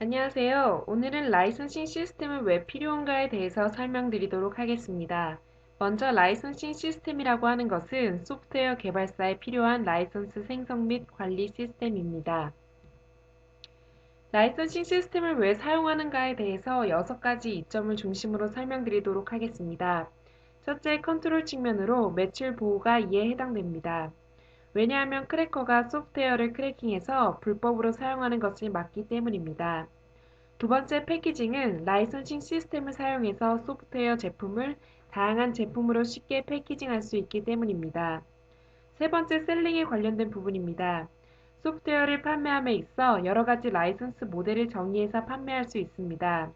안녕하세요. 오늘은 라이선싱 시스템은 왜 필요한가에 대해서 설명드리도록 하겠습니다. 먼저 라이선싱 시스템이라고 하는 것은 소프트웨어 개발사에 필요한 라이선스 생성 및 관리 시스템입니다. 라이선싱 시스템을 왜 사용하는가에 대해서 6가지 이점을 중심으로 설명드리도록 하겠습니다. 첫째, 컨트롤 측면으로 매출 보호가 이에 해당됩니다. 왜냐하면 크래커가 소프트웨어를 크래킹해서 불법으로 사용하는 것을 막기 때문입니다. 두 번째, 패키징은 라이선싱 시스템을 사용해서 소프트웨어 제품을 다양한 제품으로 쉽게 패키징할 수 있기 때문입니다. 세 번째, 셀링에 관련된 부분입니다. 소프트웨어를 판매함에 있어 여러 가지 라이선스 모델을 정의해서 판매할 수 있습니다.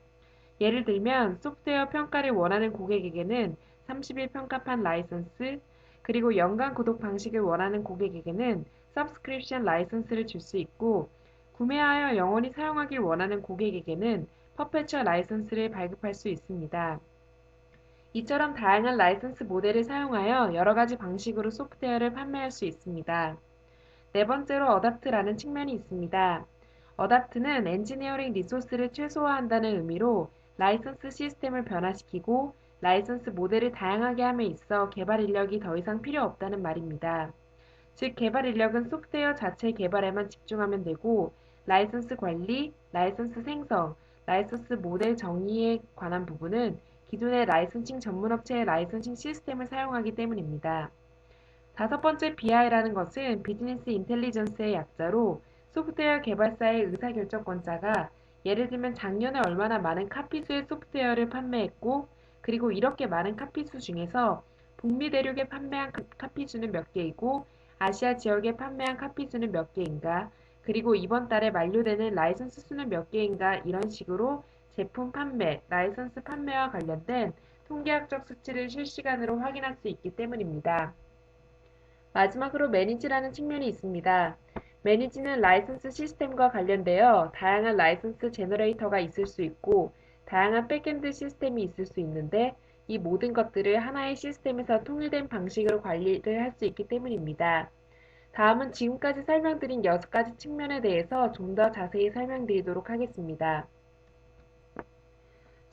예를 들면 소프트웨어 평가를 원하는 고객에게는 30일 평가판 라이선스, 그리고 연간 구독 방식을 원하는 고객에게는 서브스크립션 라이선스를 줄 수 있고, 구매하여 영원히 사용하길 원하는 고객에게는 퍼페추얼 라이선스를 발급할 수 있습니다. 이처럼 다양한 라이선스 모델을 사용하여 여러 가지 방식으로 소프트웨어를 판매할 수 있습니다. 네 번째로 어답트라는 측면이 있습니다. 어답트는 엔지니어링 리소스를 최소화한다는 의미로 라이선스 시스템을 변화시키고 라이선스 모델을 다양하게 함에 있어 개발 인력이 더 이상 필요 없다는 말입니다. 즉, 개발 인력은 소프트웨어 자체 개발에만 집중하면 되고 라이선스 관리, 라이선스 생성, 라이선스 모델 정의에 관한 부분은 기존의 라이선싱 전문업체의 라이선싱 시스템을 사용하기 때문입니다. 다섯 번째, BI라는 것은 비즈니스 인텔리전스의 약자로 소프트웨어 개발사의 의사결정권자가 예를 들면 작년에 얼마나 많은 카피수의 소프트웨어를 판매했고, 그리고 이렇게 많은 카피수 중에서 북미 대륙에 판매한 카피수는 몇 개이고 아시아 지역에 판매한 카피수는 몇 개인가, 그리고 이번 달에 만료되는 라이선스 수는 몇 개인가, 이런 식으로 제품 판매, 라이선스 판매와 관련된 통계학적 수치를 실시간으로 확인할 수 있기 때문입니다. 마지막으로 매니지라는 측면이 있습니다. 매니지는 라이선스 시스템과 관련되어 다양한 라이선스 제너레이터가 있을 수 있고 다양한 백엔드 시스템이 있을 수 있는데 이 모든 것들을 하나의 시스템에서 통일된 방식으로 관리를 할 수 있기 때문입니다. 다음은 지금까지 설명드린 6가지 측면에 대해서 좀 더 자세히 설명드리도록 하겠습니다.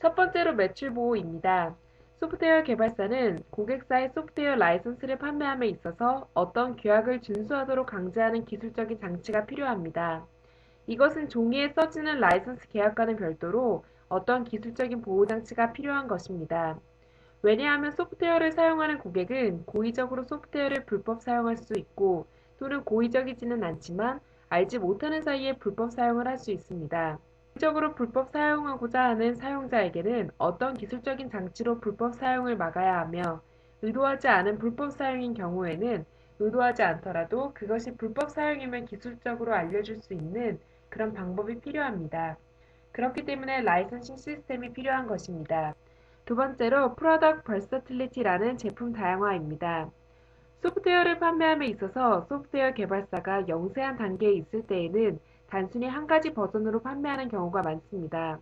첫 번째로 매출 보호입니다. 소프트웨어 개발사는 고객사의 소프트웨어 라이선스를 판매함에 있어서 어떤 규약을 준수하도록 강제하는 기술적인 장치가 필요합니다. 이것은 종이에 써지는 라이선스 계약과는 별도로 어떤 기술적인 보호 장치가 필요한 것입니다. 왜냐하면 소프트웨어를 사용하는 고객은 고의적으로 소프트웨어를 불법 사용할 수 있고 또는 고의적이지는 않지만 알지 못하는 사이에 불법 사용을 할 수 있습니다. 적으로 불법 사용하고자 하는 사용자에게는 어떤 기술적인 장치로 불법 사용을 막아야 하며 의도하지 않은 불법 사용인 경우에는 의도하지 않더라도 그것이 불법 사용임을 기술적으로 알려줄 수 있는 그런 방법이 필요합니다. 그렇기 때문에 라이선싱 시스템이 필요한 것입니다. 두 번째로 프로덕트 버서틸리티라는 제품 다양화입니다. 소프트웨어를 판매함에 있어서 소프트웨어 개발사가 영세한 단계에 있을 때에는 단순히 한 가지 버전으로 판매하는 경우가 많습니다.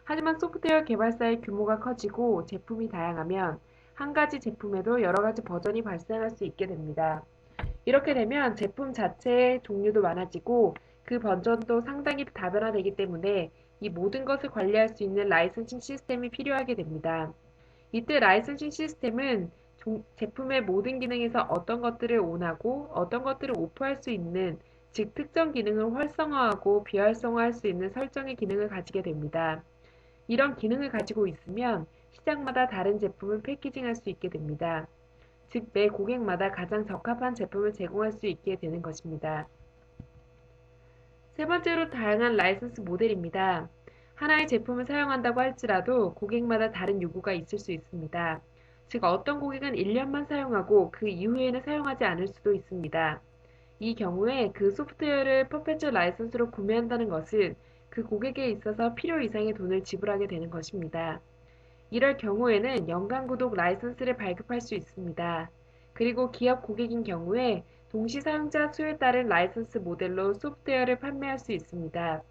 하지만 소프트웨어 개발사의 규모가 커지고 제품이 다양하면 한 가지 제품에도 여러 가지 버전이 발생할 수 있게 됩니다. 이렇게 되면 제품 자체의 종류도 많아지고 그 버전도 상당히 다변화되기 때문에 이 모든 것을 관리할 수 있는 라이선싱 시스템이 필요하게 됩니다. 이때 라이선싱 시스템은 제품의 모든 기능에서 어떤 것들을 온하고 어떤 것들을 오프할 수 있는, 즉 특정 기능을 활성화하고 비활성화할 수 있는 설정의 기능을 가지게 됩니다. 이런 기능을 가지고 있으면 시장마다 다른 제품을 패키징할 수 있게 됩니다. 즉 매 고객마다 가장 적합한 제품을 제공할 수 있게 되는 것입니다. 세 번째로 다양한 라이선스 모델입니다. 하나의 제품을 사용한다고 할지라도 고객마다 다른 요구가 있을 수 있습니다. 즉 어떤 고객은 1년만 사용하고 그 이후에는 사용하지 않을 수도 있습니다. 이 경우에 그 소프트웨어를 퍼페추얼 라이선스로 구매한다는 것은 그 고객에 있어서 필요 이상의 돈을 지불하게 되는 것입니다. 이럴 경우에는 연간 구독 라이선스를 발급할 수 있습니다. 그리고 기업 고객인 경우에 동시 사용자 수에 따른 라이선스 모델로 소프트웨어를 판매할 수 있습니다.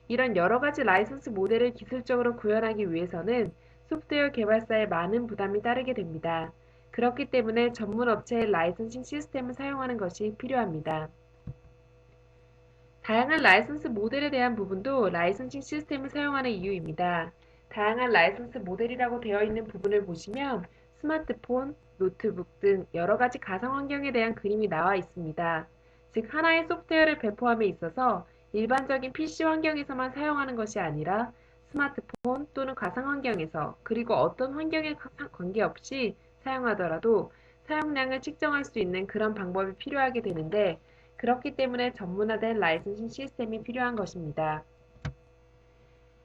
이런 여러 가지 라이선스 모델을 기술적으로 구현하기 위해서는 소프트웨어 개발사에 많은 부담이 따르게 됩니다. 그렇기 때문에 전문 업체의 라이선싱 시스템을 사용하는 것이 필요합니다. 다양한 라이선스 모델에 대한 부분도 라이선싱 시스템을 사용하는 이유입니다. 다양한 라이선스 모델이라고 되어 있는 부분을 보시면 스마트폰, 노트북 등 여러 가지 가상 환경에 대한 그림이 나와 있습니다. 즉, 하나의 소프트웨어를 배포함에 있어서 일반적인 PC 환경에서만 사용하는 것이 아니라 스마트폰 또는 가상 환경에서 그리고 어떤 환경에 관계없이 사용하더라도 사용량을 측정할 수 있는 그런 방법이 필요하게 되는데 그렇기 때문에 전문화된 라이선싱 시스템이 필요한 것입니다.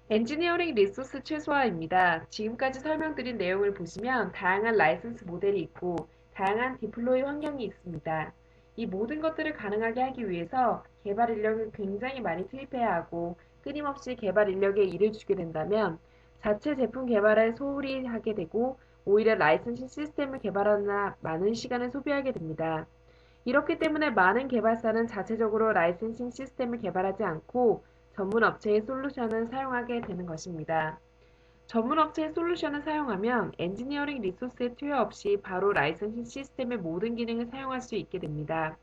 엔지니어링 리소스 최소화입니다. 지금까지 설명드린 내용을 보시면 다양한 라이선스 모델이 있고 다양한 디플로이 환경이 있습니다. 이 모든 것들을 가능하게 하기 위해서 개발 인력을 굉장히 많이 투입해야 하고 끊임없이 개발 인력에 일을 주게 된다면 자체 제품 개발에 소홀히 하게 되고 오히려 라이선싱 시스템을 개발하느라 많은 시간을 소비하게 됩니다. 이렇기 때문에 많은 개발사는 자체적으로 라이센싱 시스템을 개발하지 않고 전문 업체의 솔루션을 사용하게 되는 것입니다. 전문 업체의 솔루션을 사용하면 엔지니어링 리소스의 투여 없이 바로 라이센싱 시스템의 모든 기능을 사용할 수 있게 됩니다.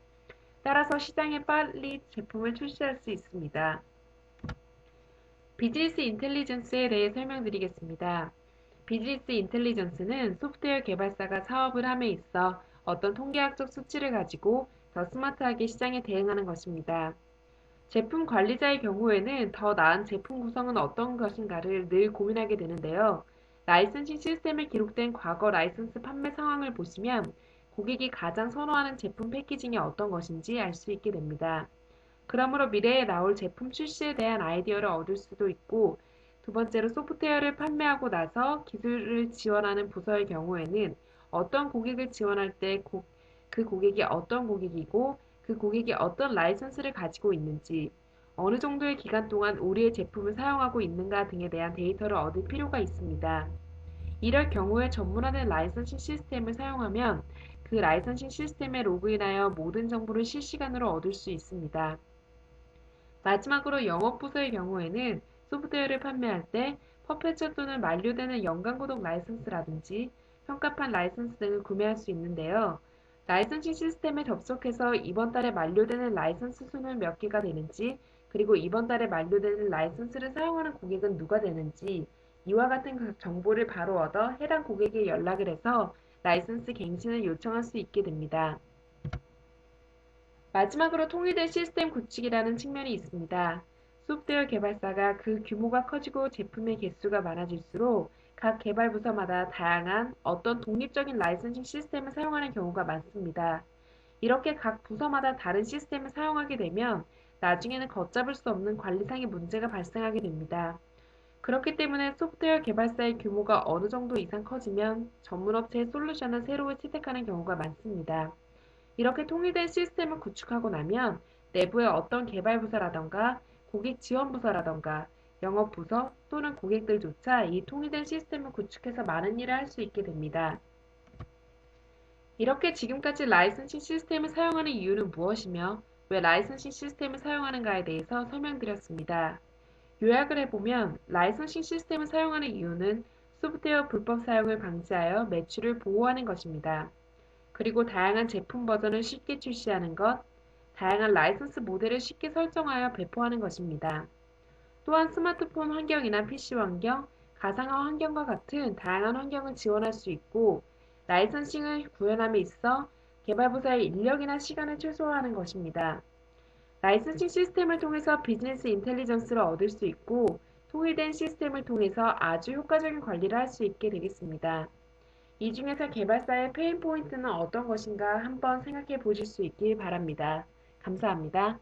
따라서 시장에 빨리 제품을 출시할 수 있습니다. 비즈니스 인텔리전스에 대해 설명드리겠습니다. 비즈니스 인텔리전스는 소프트웨어 개발사가 사업을 함에 있어 어떤 통계학적 수치를 가지고 더 스마트하게 시장에 대응하는 것입니다. 제품 관리자의 경우에는 더 나은 제품 구성은 어떤 것인가를 늘 고민하게 되는데요. 라이선싱 시스템에 기록된 과거 라이선스 판매 상황을 보시면 고객이 가장 선호하는 제품 패키징이 어떤 것인지 알 수 있게 됩니다. 그러므로 미래에 나올 제품 출시에 대한 아이디어를 얻을 수도 있고, 두 번째로 소프트웨어를 판매하고 나서 기술을 지원하는 부서의 경우에는 어떤 고객을 지원할 때 그 고객이 어떤 고객이고 그 고객이 어떤 라이선스를 가지고 있는지, 어느 정도의 기간 동안 우리의 제품을 사용하고 있는가 등에 대한 데이터를 얻을 필요가 있습니다. 이럴 경우에 전문화된 라이선싱 시스템을 사용하면 그 라이선싱 시스템에 로그인하여 모든 정보를 실시간으로 얻을 수 있습니다. 마지막으로 영업부서의 경우에는 소프트웨어를 판매할 때 퍼페추얼 또는 만료되는 연간 구독 라이선스라든지 평가판 라이선스 등을 구매할 수 있는데요. 라이선싱 시스템에 접속해서 이번 달에 만료되는 라이선스 수는 몇 개가 되는지, 그리고 이번 달에 만료되는 라이선스를 사용하는 고객은 누가 되는지, 이와 같은 정보를 바로 얻어 해당 고객에 연락을 해서 라이선스 갱신을 요청할 수 있게 됩니다. 마지막으로 통일된 시스템 구축이라는 측면이 있습니다. 소프트웨어 개발사가 그 규모가 커지고 제품의 개수가 많아질수록 각 개발 부서마다 다양한 어떤 독립적인 라이선싱 시스템을 사용하는 경우가 많습니다. 이렇게 각 부서마다 다른 시스템을 사용하게 되면 나중에는 걷잡을 수 없는 관리상의 문제가 발생하게 됩니다. 그렇기 때문에 소프트웨어 개발사의 규모가 어느 정도 이상 커지면 전문업체의 솔루션을 새로 채택하는 경우가 많습니다. 이렇게 통일된 시스템을 구축하고 나면 내부의 어떤 개발부서라던가 고객지원부서라던가 영업부서 또는 고객들조차 이 통일된 시스템을 구축해서 많은 일을 할 수 있게 됩니다. 이렇게 지금까지 라이선싱 시스템을 사용하는 이유는 무엇이며 왜 라이선싱 시스템을 사용하는가에 대해서 설명드렸습니다. 요약을 해보면 라이선싱 시스템을 사용하는 이유는 소프트웨어 불법 사용을 방지하여 매출을 보호하는 것입니다. 그리고 다양한 제품 버전을 쉽게 출시하는 것, 다양한 라이선스 모델을 쉽게 설정하여 배포하는 것입니다. 또한 스마트폰 환경이나 PC 환경, 가상화 환경과 같은 다양한 환경을 지원할 수 있고, 라이선싱을 구현함에 있어 개발부서의 인력이나 시간을 최소화하는 것입니다. 라이선싱 시스템을 통해서 비즈니스 인텔리전스를 얻을 수 있고, 통일된 시스템을 통해서 아주 효과적인 관리를 할 수 있게 되겠습니다. 이 중에서 개발사의 페인 포인트는 어떤 것인가 한번 생각해 보실 수 있길 바랍니다. 감사합니다.